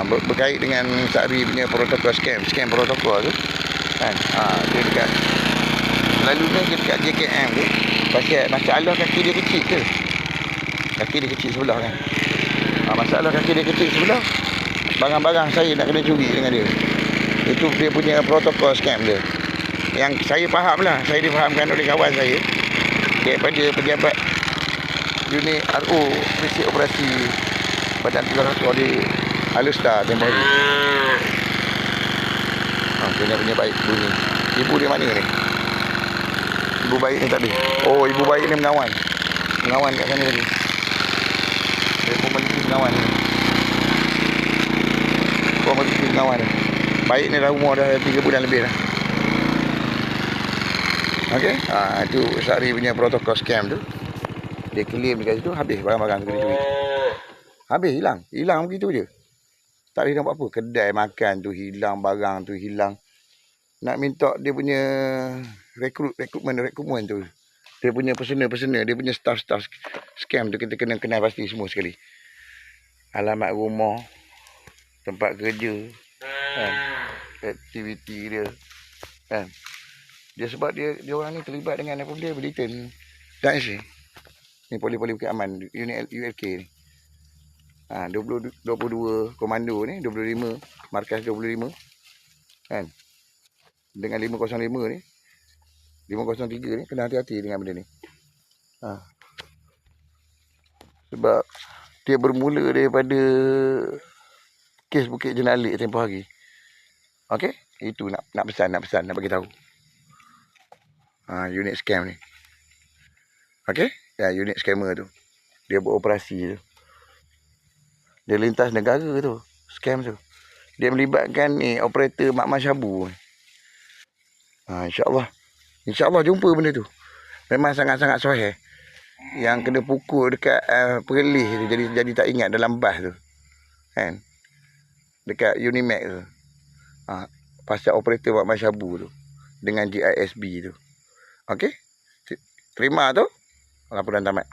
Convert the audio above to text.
Berkait dengan Sari punya protokol scam protokol tu kan. Dia dekat selalunya dia dekat JKM tu. Pasal masalah kaki dia kecil tu. Kaki dia kecil sebelah kan. Masalah kaki dia kecil sebelah, barang-barang saya nak kena curi dengan dia. Itu dia punya protokol scam dia. Yang saya faham lah, saya difahamkan oleh kawan saya daripada pejabat unit RO Polisi Operasi Badan Tentera di Alustar tempoh hari. Dia punya baik bunyi. Ibu dia mana ni? Ibu baik ni tadi. Oh, ibu baik ni mengawan kat sana tadi. Dia pun mesti mengawan ni. Baik ni dah umur dah 3 bulan lebih dah. Okey. Itu Sari punya protokol scam tu. Dia claim dekat situ, habis barang-barang tu kena curi. Habis hilang begitu je. Tak boleh nampak apa. Kedai makan tu hilang, barang tu hilang. Nak minta dia punya rekrutmen tu. Dia punya personal, dia punya staff scam tu kita kena kenal pasti semua sekali. Alamat rumah, tempat kerja, kan, aktiviti dia, kan. Dia sebab dia orang ni terlibat dengan apa dia militan Daesh ni. Ni poli-poli Bukit Aman, unit ULK ni. 22 komando ni, 25, markas 25. Kan. Dengan 505 ni, 503 ni kena hati-hati dengan benda ni. Sebab dia bermula daripada kes Bukit Jenalik tempoh hari. Okey, itu nak pesan, nak bagi tahu. Unit scam ni. Okey, unit scammer tu. Dia beroperasi tu. Dia lintas negara tu, scam tu. Dia melibatkan ni operator Mak Masyabu. InsyaAllah jumpa benda tu. Memang sangat-sangat soheh. Yang kena pukul dekat perlih tu, jadi tak ingat dalam bas tu. Kan? Dekat Unimax tu. Pasal operator Mak Masyabu tu dengan GISB tu. Okey? Terima tu. Laporan tamat.